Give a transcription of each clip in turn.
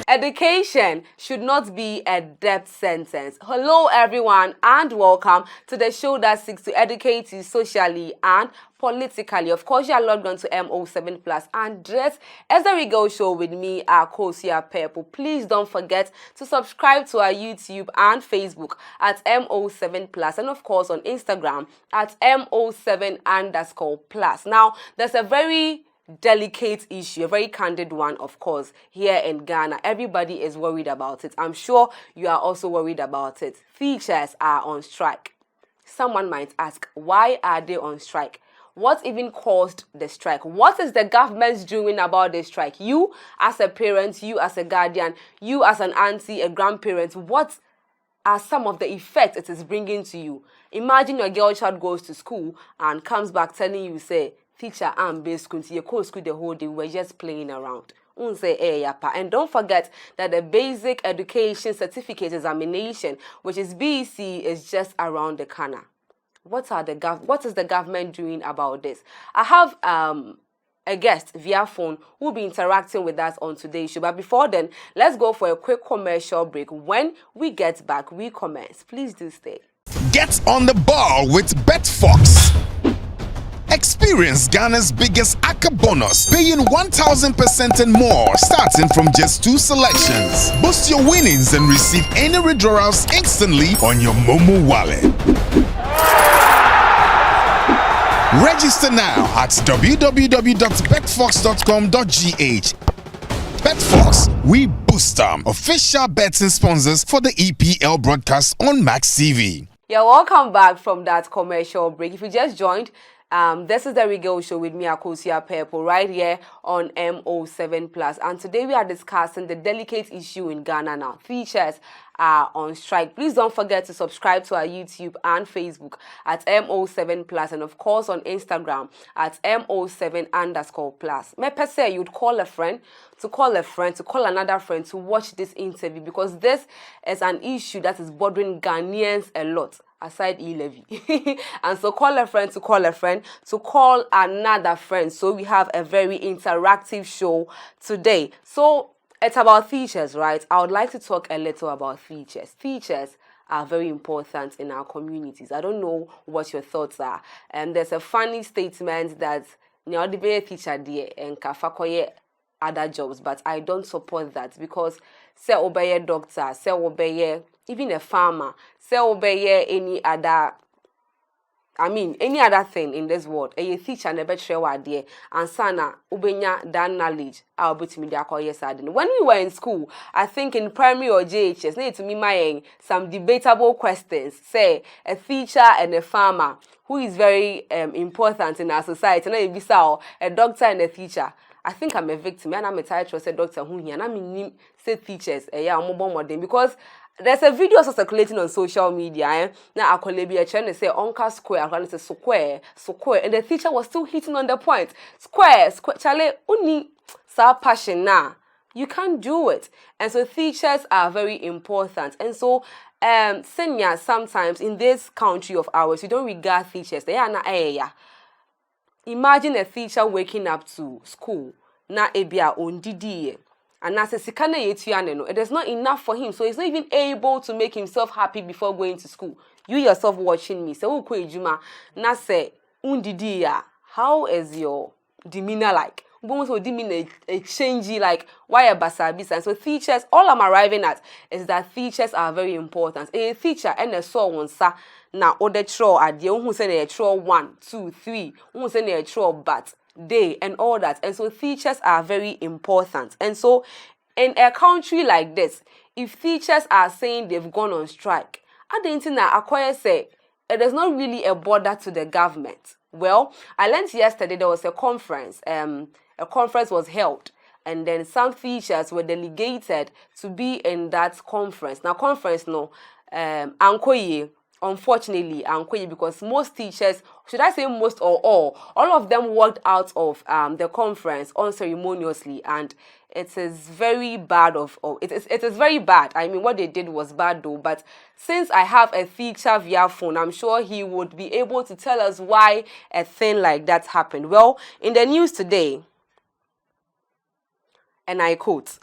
Education should not be a death sentence. Hello everyone and welcome to the show that seeks to educate you socially and politically. Of course, you are logged on to MO7 Plus, and this is the Regal Show with me, Akosia Purple. Please don't forget to subscribe to our YouTube and Facebook at MO7 Plus, and of course on Instagram at MO7_Plus. Now, there's a very delicate issue, a very candid one, of course, here in Ghana. Everybody is worried about it. I'm sure you are also worried about it. Teachers are on strike. Someone might ask, why are they on strike? What even caused the strike? What is the government doing about the strike? You as a parent, you as a guardian, you as an auntie, a grandparent, what are some of the effects it is bringing to you? Imagine your girl child goes to school and comes back telling you, say, teacher, I'm based school, you call school the whole day, we're just playing around. And don't forget that the basic education certificate examination, which is BEC, is just around the corner. What is the government doing about this? I have a guest via phone who will be interacting with us on today's show. But before then, let's go for a quick commercial break. When we get back, we commence. Please do stay. Get on the ball with BetFox. Experience Ghana's biggest ACA bonus, paying 1,000% and more, starting from just 2 selections. Boost your winnings and receive any withdrawals instantly on your Momo wallet. Register now at www.betfox.com.gh. BetFox, we boost them. Official betting sponsors for the EPL broadcast on Max TV. Yeah, welcome back from that commercial break. If you just joined, this is the Regal Show with me, Akosia Purple, right here on MO7 Plus. And today we are discussing the delicate issue in Ghana now. Teachers are on strike. Please don't forget to subscribe to our YouTube and Facebook at MO7 Plus, and of course on Instagram at MO7_Plus. Me per se, you'd call a friend, to call another friend to watch this interview, because this is an issue that is bothering Ghanaians a lot, aside e-levy. And so call a friend to call a friend to call another friend. So we have a very interactive show today. So it's about teachers, right? I would like to talk a little about teachers. Teachers are very important in our communities. I don't know what your thoughts are. And there's a funny statement that the teacher there and kafakoye other jobs, but I don't support that, because say obey doctor, say obey even a farmer, say obey any other thing in this world. A teacher never share what there and sana ubenya that knowledge I'll be to me when we were in school, I think in primary or JHS, need to me my some debatable questions. Say a teacher and a farmer who is very important in our society. Now if you a doctor and a teacher, I think I'm a victim, and I'm a title say doctor who here, and I mean say teachers, because there's a video circulating on social media. Now, a trying to say Onka square, I'm going to say square, and the teacher was still hitting on the point. Square, Charlie, uni sa passion now. You can't do it, and so teachers are very important, and so seniors sometimes in this country of ours, we don't regard teachers. They are not Imagine a teacher waking up to school na ebia on DDA. And as a sikana yetuane, it is not enough for him, so he's not even able to make himself happy before going to school. You yourself watching me, say ukwe juma na say undidiya. How is your demeanor like? So demeanor a changey like why a basabisa. And so teachers, all I'm arriving at is that teachers are very important. A teacher and a so one sa na other throw at the who say a throw 1, 2, 3, who say a throw but day and all that. And so teachers are very important. And so in a country like this, if teachers are saying they've gone on strike, I didn't think that Akoya say it is not really a bother to the government. Well, I learned yesterday there was a conference. A conference was held, and then some teachers were delegated to be in that conference. Now, conference no, Ankoye. Unfortunately, because most teachers, should I say most or all of them walked out of the conference unceremoniously, and it is very bad. It is very bad. I mean, what they did was bad though. But since I have a teacher via phone, I'm sure he would be able to tell us why a thing like that happened. Well, in the news today, and I quote,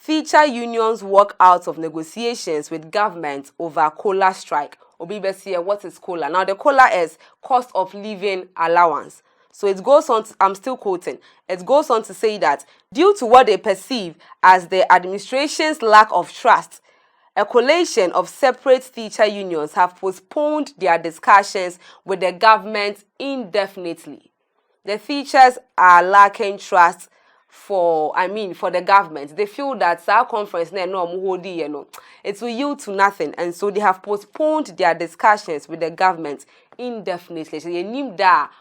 Teacher unions walk out of negotiations with government over COLA strike. Obibesi, what is COLA? Now, the COLA is cost of living allowance. So it goes on, I'm still quoting, it goes on to say that due to what they perceive as the administration's lack of trust, a coalition of separate teacher unions have postponed their discussions with the government indefinitely. The teachers are lacking trust for the government. They feel that our conference it will yield to nothing, and so they have postponed their discussions with the government indefinitely. So they knew that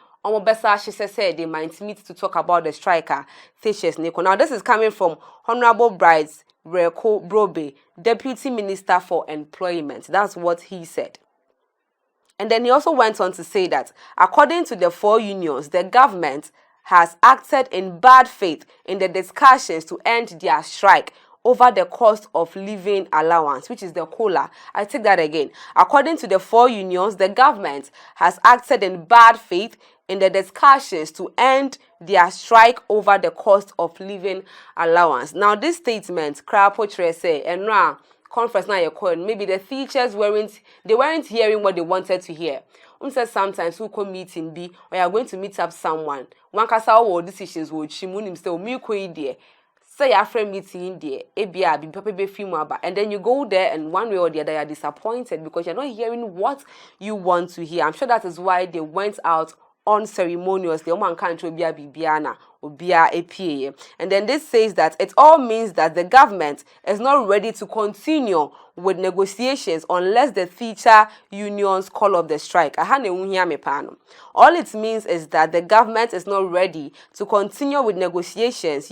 she said they might meet to talk about the striker teachers. Now this is coming from Honorable Brides Reko Brobe, Deputy Minister for Employment. That's what he said. And then he also went on to say that according to the 4 unions, the government has acted in bad faith in the discussions to end their strike over the cost of living allowance, which is the COLA. I take that again. According to the 4 unions, the government has acted in bad faith in the discussions to end their strike over the cost of living allowance. Now, this statement, Krapo Trese, and now conference now you're calling, maybe the teachers weren't hearing what they wanted to hear. Said sometimes we come meeting B, or you are going to meet up someone. One kasa or decisions will chimunim still me idea. Say your friend meeting there, ABA be pepe film about, and then you go there and one way or the other you are disappointed because you're not hearing what you want to hear. I'm sure that is why they went out unceremoniously. And then this says that it all means that the government is not ready to continue with negotiations unless the teacher unions call off the strike. All it means is that the government is not ready to continue with negotiations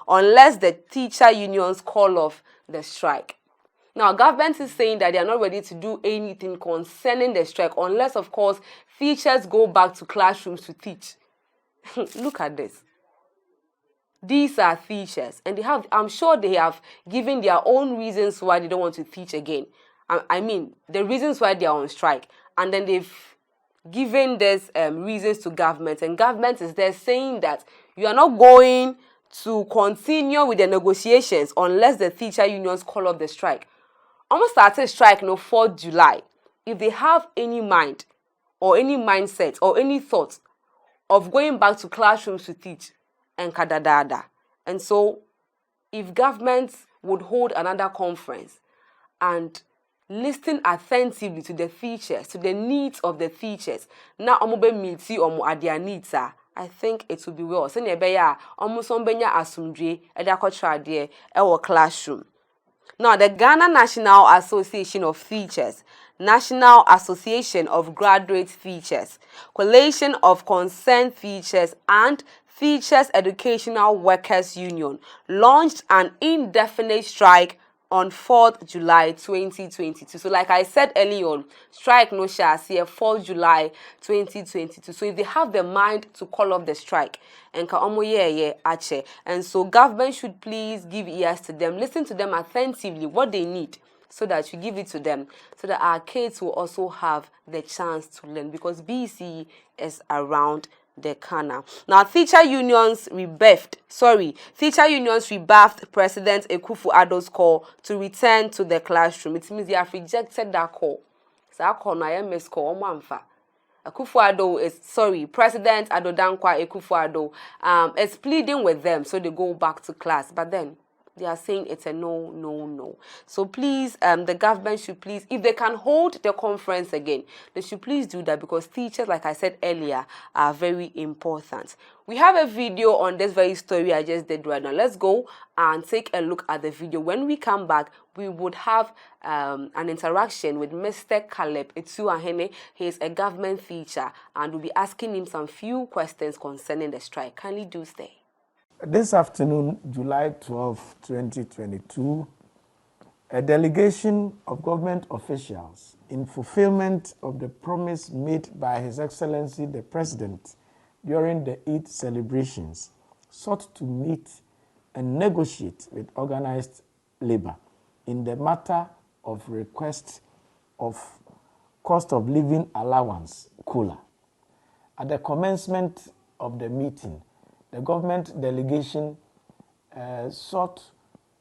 unless the teacher unions call off the strike. Now, government is saying that they are not ready to do anything concerning the strike unless, of course, teachers go back to classrooms to teach. Look at this. These are teachers, and I'm sure they have given their own reasons why they don't want to teach again. The reasons why they are on strike, and then they've given these reasons to government, and government is there saying that you are not going to continue with the negotiations unless the teacher unions call off the strike. Almost started strike 4th July. If they have any mind or any mindset or any thought of going back to classrooms to teach and kadadada. And so if governments would hold another conference and listen attentively to the teachers, to the needs of the teachers, now omobe milti omo adia needs I think it would be well. Send a beya almost on benya asumdre edakotrade ewo classroom. Now, the Ghana National Association of Teachers, National Association of Graduate Teachers, Coalition of Concerned Teachers, and Teachers Educational Workers Union launched an indefinite strike on 4th July 2022. So like I said earlier on, strike no shall see 4th July 2022. So if they have the mind to call off the strike, and so government should please give ears to them, listen to them attentively, what they need, so that you give it to them, so that our kids will also have the chance to learn, because BC is around the corner. Now, teacher unions rebuffed President Akufo-Addo's call to return to the classroom. It means they have rejected that call. So that call na MS call Akufo-Addo President Adodankwa Akufo-Addo is pleading with them so they go back to class, but then they are saying it's a no, no, no. So please, the government should please, if they can hold the conference again, they should please do that, because teachers, like I said earlier, are very important. We have a video on this very story I just did right now. Let's go and take a look at the video. When we come back, we would have an interaction with Mr. Caleb Etuahene. He is a government teacher, and we'll be asking him some few questions concerning the strike. Kindly do stay. This afternoon, July 12, 2022, a delegation of government officials, in fulfillment of the promise made by His Excellency the President during the Eid celebrations, sought to meet and negotiate with organized labor in the matter of request of cost of living allowance, COLA. At the commencement of the meeting, the government delegation sought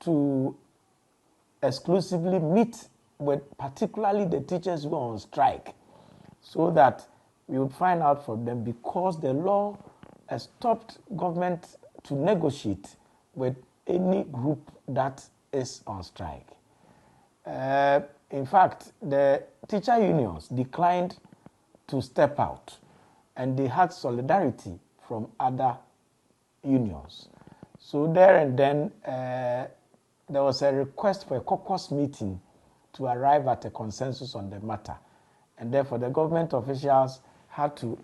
to exclusively meet with particularly the teachers who are on strike, so that we would find out from them, because the law has stopped government to negotiate with any group that is on strike. In fact, the teacher unions declined to step out, and they had solidarity from other unions. So there and then, there was a request for a caucus meeting to arrive at a consensus on the matter. And therefore, the government officials had to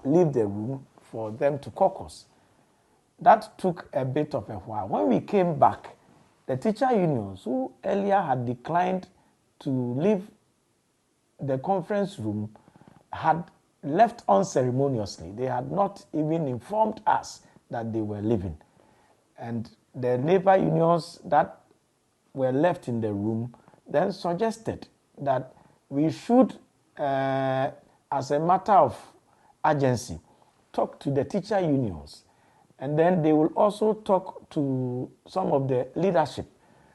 leave the room for them to caucus. That took a bit of a while. When we came back, the teacher unions, who earlier had declined to leave the conference room, had left unceremoniously. They had not even informed us that they were leaving. And the labor unions that were left in the room then suggested that we should, as a matter of urgency, talk to the teacher unions. And then they will also talk to some of the leadership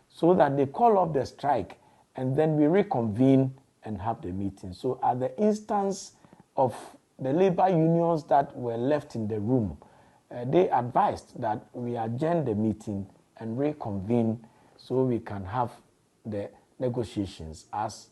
so that they call off the strike, and then we reconvene and have the meeting. So at the instance of the labor unions that were left in the room, they advised that we adjourn the meeting and reconvene so we can have the negotiations as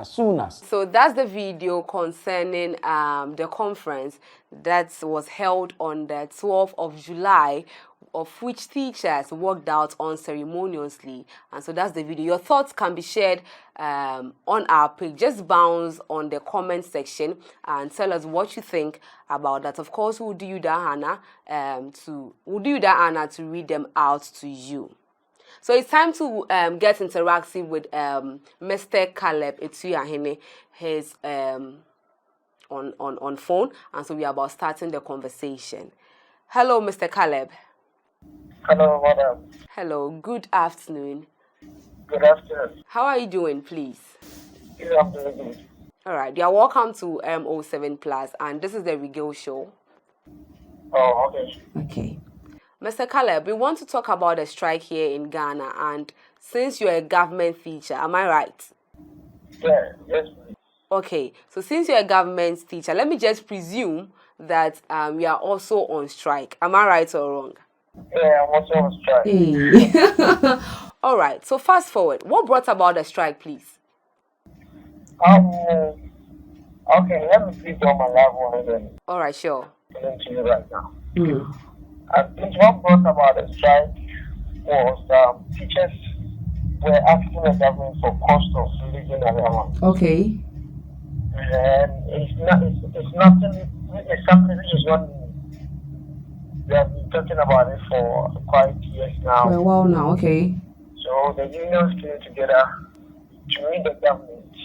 soon as. So that's the video concerning the conference that was held on the 12th of July, of which teachers walked out unceremoniously. And so that's the video. Your thoughts can be shared on our page. Just bounce on the comment section and tell us what you think about that. Of course, we'll do you that honor to read them out to you. So it's time to get interactive with Mr. Caleb Etuyahene. He's on phone, and so we are about starting the conversation. Hello, Mr. Caleb. Hello, madam. Hello, good afternoon. Good afternoon. How are you doing, please? Yeah, I'm doing good. All right, you are welcome to MO7 Plus, and this is the Regale Show. Oh, okay. Okay. Mr. Caleb, we want to talk about the strike here in Ghana, and since you're a government teacher, am I right? Yeah, yes, please. Okay, so since you're a government teacher, let me just presume that we are also on strike. Am I right or wrong? Yeah, I'm also on strike. All right, so fast forward. What brought about the strike, please? Okay, let me speak on my lab one and then All right, sure. get into you right now. I think what brought about the strike was teachers were asking the government for cost of living allowance. Okay. And it's something which is not new. We have been talking about it for quite years now. For a while now, okay. So the unions came together to meet the government.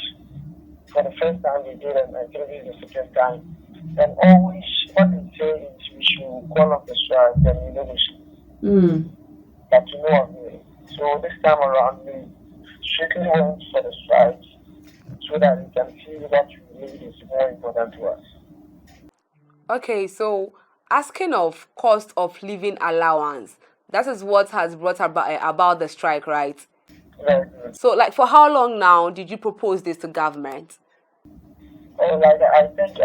For the first time they did, and I think this is the second time. And always what they say is we should call off the strike and we negotiate. But you know what, so this time around we strictly went for the strike so that we can see what we need is more important to us. Okay, so asking of cost of living allowance, that is what has brought about the strike, right? Right. So, like, for how long now did you propose this to government? I think,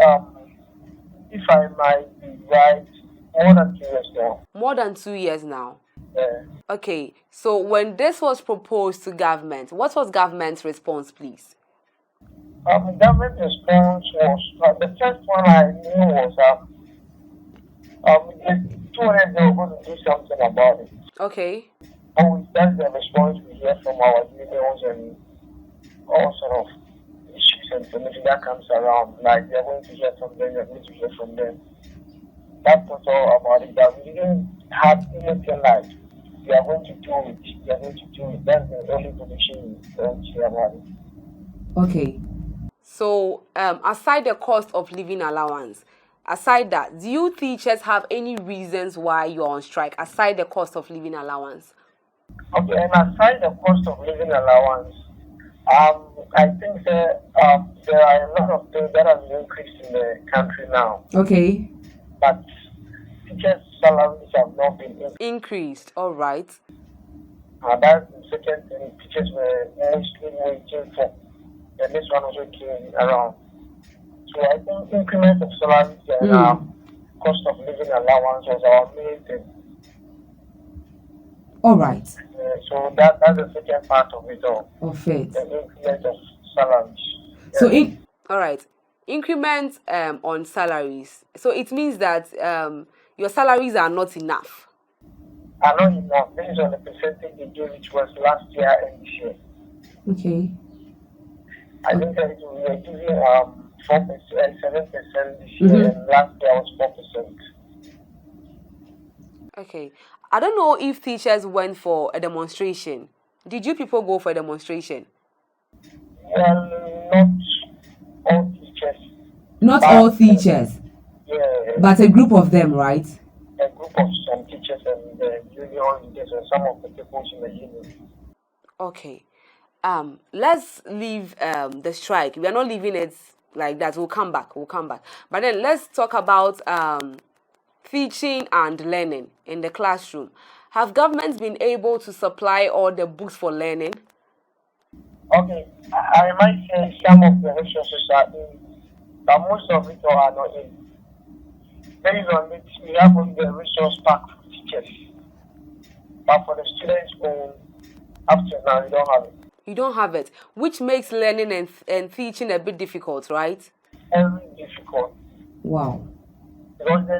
if I might be right, more than 2 years now. More than 2 years now. Yeah. Okay, so when this was proposed to government, what was government's response, please? The government response was, the first one I knew was, they told us they were going to do something about it. Okay. And that's the response we hear from our unions and all sort of issues and information that comes around. Like, they're going to hear from them, they're going to hear from them. That was all about it. That we didn't have anything like, we are going to do it, we are going to do it. That's the only position we don't hear about it. Okay. So, aside the cost of living allowance, aside that, do you teachers have any reasons why you're on strike, aside the cost of living allowance? Okay, and aside the cost of living allowance, I think there are a lot of things that have increased in the country now. Okay. But teachers' salaries have not been increased. All right. That's the second thing teachers were mostly waiting for. And this one also came around. So I think increment of salaries and cost of living allowance was our main thing. All right. So that's the second part of it all. Of it. The increment of salaries. So all right. Increment on salaries. So it means that your salaries are not enough. Are not enough based on the percentage they gave, which was last year and this year. Okay. I think that we were giving 4%, 7% this year, and last year was 4%. Okay. I don't know if teachers went for a demonstration. Did you people go for a demonstration? Well, not all teachers. Not all teachers. Yeah. But a group of them, right? A group of some teachers and the union leaders and some of the people in the union. Okay. Let's leave the strike. We are not leaving it like that. We'll come back. But then let's talk about teaching and learning in the classroom. Have governments been able to supply all the books for learning? Okay, I might say some of the resources are in, but most of it are not in. Based on it, we have only the resource pack for teachers. But for the students, up to now, we don't have it. You don't have it, which makes learning and teaching a bit difficult, right? Very difficult. Wow. Because the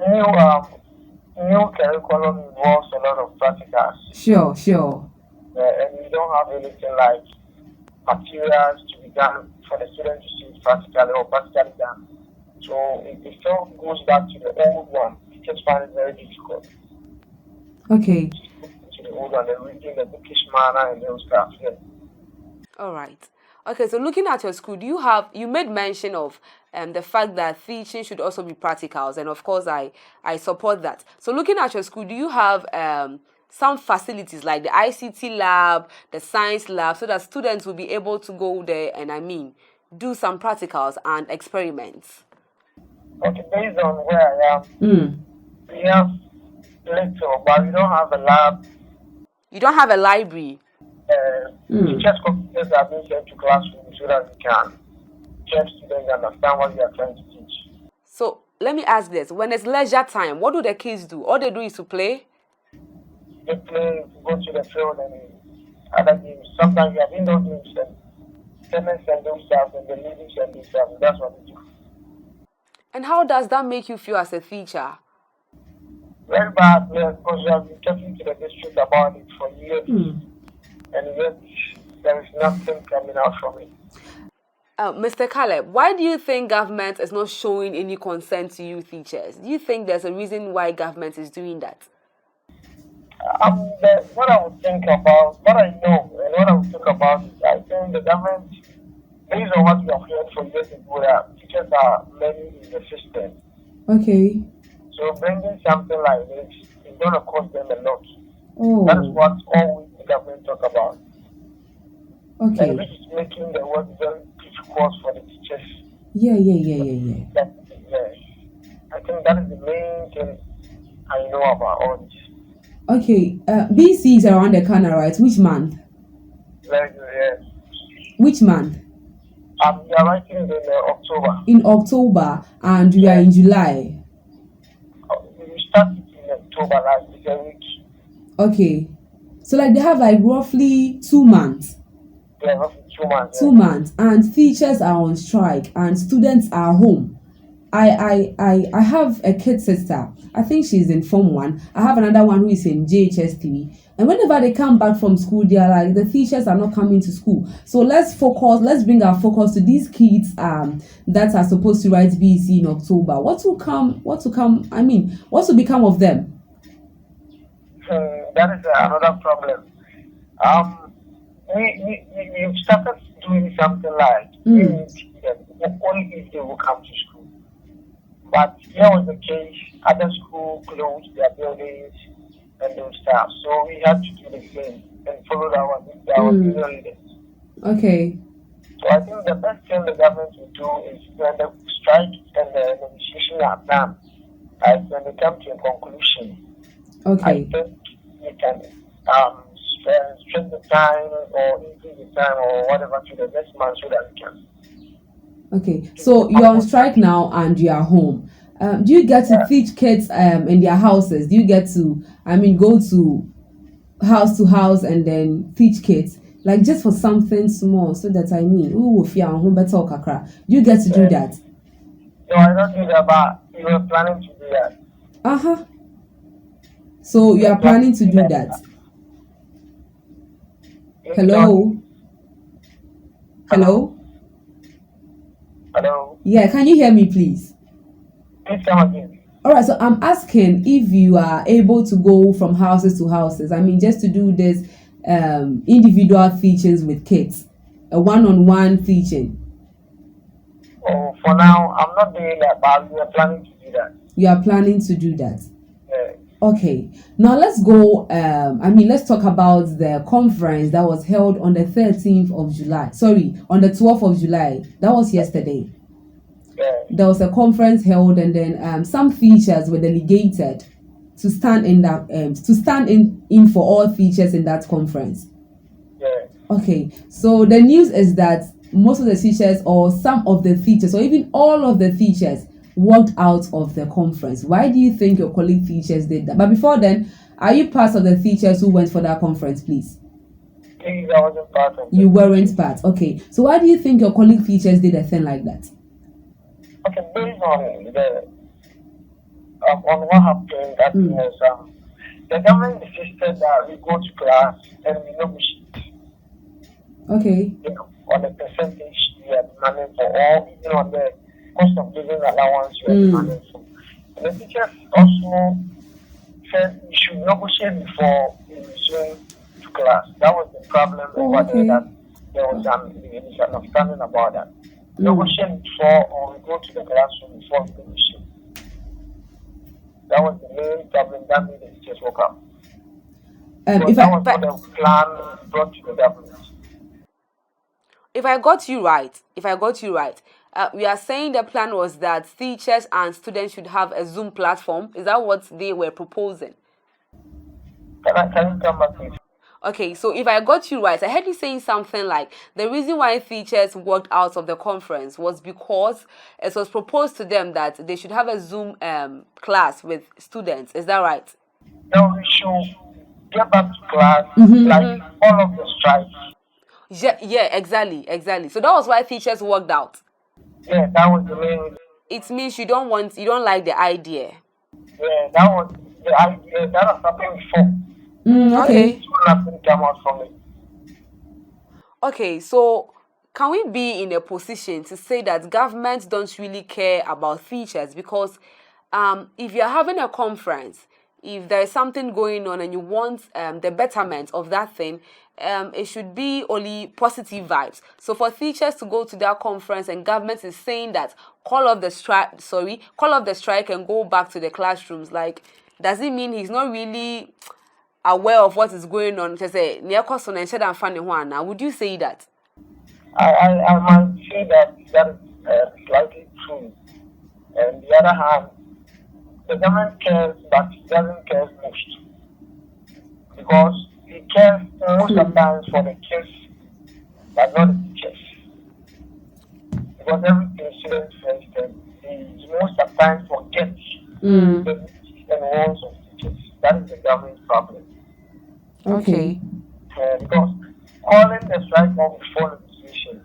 new curriculum involves a lot of practicals. Sure. And we don't have anything like materials to be done for the students to see it practically or practically done. So it still goes back to the old one. Teachers find it very difficult. Okay. To the old one, and reading the bookish manner and those stuff. Yeah. All right. Okay, so looking at your school, you made mention of the fact that teaching should also be practicals, and of course I support that. So looking at your school, do you have some facilities like the ICT lab, the science lab, so that students will be able to go there and do some practicals and experiments? Okay, based on where I am, we have little, but we don't have a lab. You don't have a library? Teachers' computers are being sent to classrooms so that we can help students understand what we are trying to teach. So let me ask this: when it's leisure time, what do the kids do? All they do is to play? They play, go to the field and other games. Sometimes we have indoor games and tennis and those stuff and the ladies and those stuff. That's what we do. And how does that make you feel as a teacher? Very bad, because we have been talking to the district about it for years. And yet there is nothing coming out from it. Mr. Caleb, why do you think government is not showing any concern to you teachers? Do you think there's a reason why government is doing that? What I would think about, what I know and what I would think about is I think the government, based on what we have heard for years ago, that teachers are many in the system. Okay. So bringing something like this is going to cost them a lot. Oh. That is what always the government talk about. Okay. And which is making the work very difficult for the teachers. Yeah. I think that is the main thing I know about all this. Okay. BC is around the corner, right? Which month? Very good, yes. Which month? We are writing in October. In October, and we are in July. We started in October last week. Okay. So like they have like roughly 2 months. Yeah, roughly 2 months. 2 months, and teachers are on strike and students are home. I have a kid sister. I think she's in Form 1. I have another one who is in JHS 3. And whenever they come back from school, they are like, the teachers are not coming to school. So let's bring our focus to these kids that are supposed to write BEC in October. What will become of them? That is another problem. We've started doing something like only if they will come to school. But here was the case, other schools closed their buildings and those stuff. So we had to do the same and follow our leaders. Okay. So I think the best thing the government will do is when the strike and the negotiation are done, when they come to a conclusion, okay, I think we can stretch the time or increase the time or whatever to the next month so that we can. Okay, so you're on strike now and you are home. Do you get to teach kids in their houses? Do you get to, go to house and then teach kids? Like just for something small, so that if you're home better kakra. Do you get to do that? No, I don't do that, but we were planning to do that. Uh-huh. So you are planning to do that? Hello? Hello? Hello? Yeah, can you hear me, please? Please come again. All right, so I'm asking if you are able to go from houses to houses. Just to do this individual teachings with kids, a one-on-one teaching. Oh, for now, I'm not doing that, but we are planning to do that. You are planning to do that? Yeah. Okay. Now let's go. Let's talk about the conference that was held on the 13th of July. Sorry, on the 12th of July. That was yesterday. Yeah. There was a conference held, and then some features were delegated to stand in for all features in that conference. Yeah. Okay, so the news is that most of the teachers or some of the teachers or even all of the teachers walked out of the conference. Why do you think your colleague teachers did that? But before then, are you part of the teachers who went for that conference, please? Please, I wasn't part of it. You weren't part. Okay, so why do you think your colleague teachers did a thing like that? Okay, based on on what happened, that was the government insisted that we go to class and we negotiate. Okay. On the percentage we are demanding for, or even on the cost of living allowance we are demanding for. And the teachers also said we should negotiate before we resume to class. That was the problem over there, that there was an misunderstanding about that. Negotiate before, or we go to the classroom before we negotiate. That was the main problem that made the teachers woke up. That was what the plan brought to the government. If I got you right, we are saying the plan was that teachers and students should have a Zoom platform. Is that what they were proposing? Can you come back, please? Okay, so if I got you right, I heard you saying something like the reason why teachers walked out of the conference was because it was proposed to them that they should have a Zoom class with students. Is that right? No, we should get back to class like all of the strikes. Yeah, exactly. So that was why teachers walked out. Yeah, that was the main reason. It means you don't like the idea. Yeah, that was the idea. That has happened before. Okay. Nothing came out from it. Okay, so can we be in a position to say that governments don't really care about teachers? Because if you're having a conference, if there is something going on and you want the betterment of that thing, it should be only positive vibes. So for teachers to go to that conference and government is saying that call off the strike and go back to the classrooms, like, does it mean he's not really aware of what is going on? To say, would you say that? I might say that is slightly true. And the other hand, the government cares, but it doesn't care most. Because it cares most of the times for the kids, but not the teachers. Because everything students first, and most of the time forget the needs and wants of teachers. That is the government's problem. Okay. Because calling the strike off before negotiation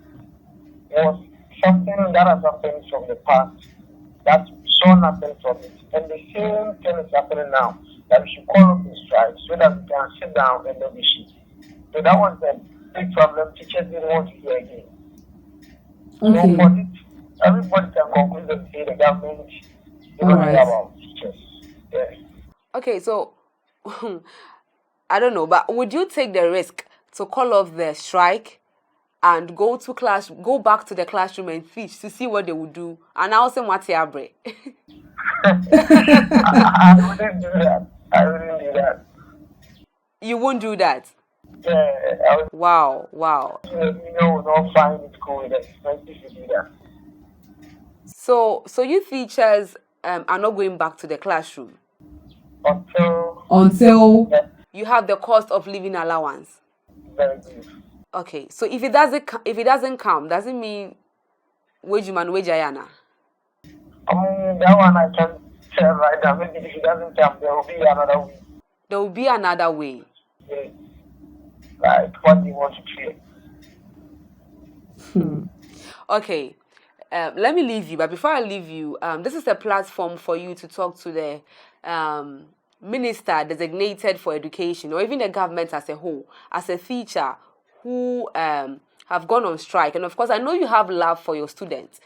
was something that has happened from the past, that we saw nothing from it. And the same thing is happening now, that we should call off the strike so that we can sit down and negotiate. So that was the big problem teachers didn't want to hear again. Okay. So everybody can conclude and say the government don't care about teachers. Yeah. Okay, so I don't know, but would you take the risk to call off the strike and go back to the classroom and teach to see what they would do? And I'll say Matiabre. I wouldn't do that. You won't do that? Yeah, I would. Wow. We're not fine with school. It's expensive to do that. So you teachers are not going back to the classroom? Until you have the cost of living allowance? Very good. Okay, so if it doesn't come, does it mean wage man wage ayana? That one I can tell right now. Maybe if it doesn't come, there will be another way. There will be another way. Yeah. Like what do you want to create? Okay, let me leave you. But before I leave you, this is a platform for you to talk to the minister designated for education, or even the government as a whole, as a teacher who have gone on strike. And of course, I know you have love for your students.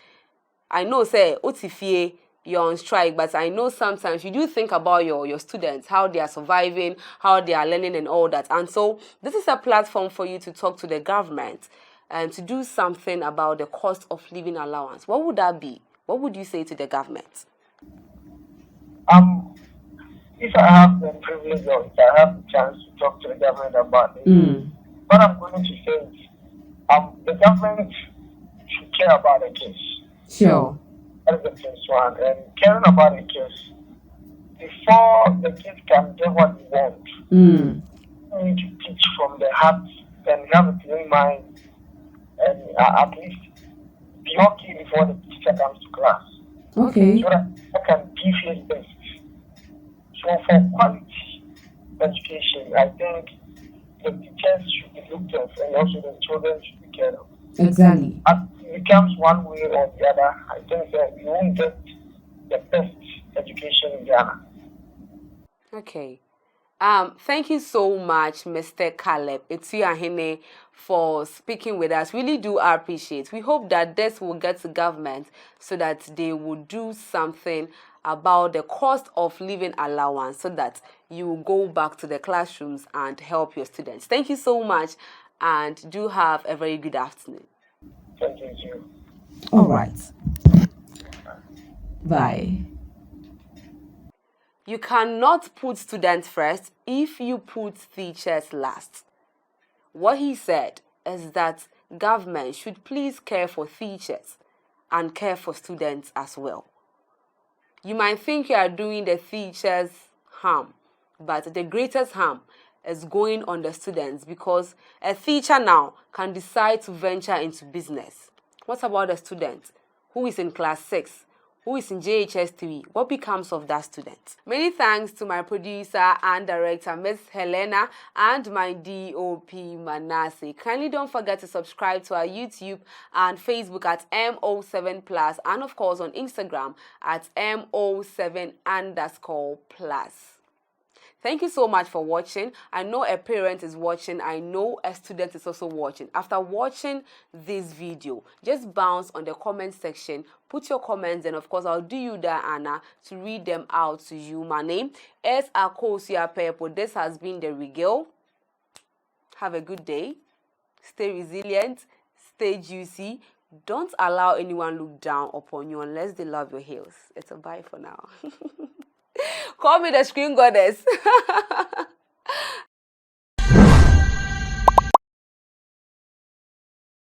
I know, say, Otifie, you're on strike, but I know sometimes you do think about your students, how they are surviving, how they are learning and all that. And so this is a platform for you to talk to the government and to do something about the cost of living allowance. What would that be? What would you say to the government? If I have the privilege or if I have the chance to talk to the government about it, what I'm going to say is the government should care about the kids. Sure. That is the first one. And caring about the kids, before the kids can get what they want, you need to teach from the heart and have a clean mind and at least be okay before the teacher comes to class. Okay. So that I can give his best. So for quality education, I think the teachers should be looked at and also the children should be cared of. Exactly. As it becomes one way or the other, I think that you won't get the best education in Ghana. Okay. Thank you so much, Mr. Caleb Etuahene, for speaking with us. Really do appreciate. We hope that this will get to government so that they will do something about the cost of living allowance so that you go back to the classrooms and help your students. Thank you so much and do have a very good afternoon. Thank you. All right. Bye. You cannot put students first if you put teachers last. What he said is that government should please care for teachers and care for students as well. You might think you are doing the teachers harm, but the greatest harm is going on the students because a teacher now can decide to venture into business. What about the student who is in class 6? Who is in JHS3? What becomes of that student? Many thanks to my producer and director, Ms. Helena, and my DOP, Manasseh. Kindly don't forget to subscribe to our YouTube and Facebook at MO7+, and of course on Instagram at MO7_+. Thank you so much for watching. I know a parent is watching. I know a student is also watching. After watching this video, just bounce on the comment section. Put your comments and of course I'll do you that, Anna, to read them out to you. My name is Akosia Pepo. This has been The Regale. Have a good day. Stay resilient. Stay juicy. Don't allow anyone look down upon you unless they love your heels. It's a bye for now. Call me the screen goddess.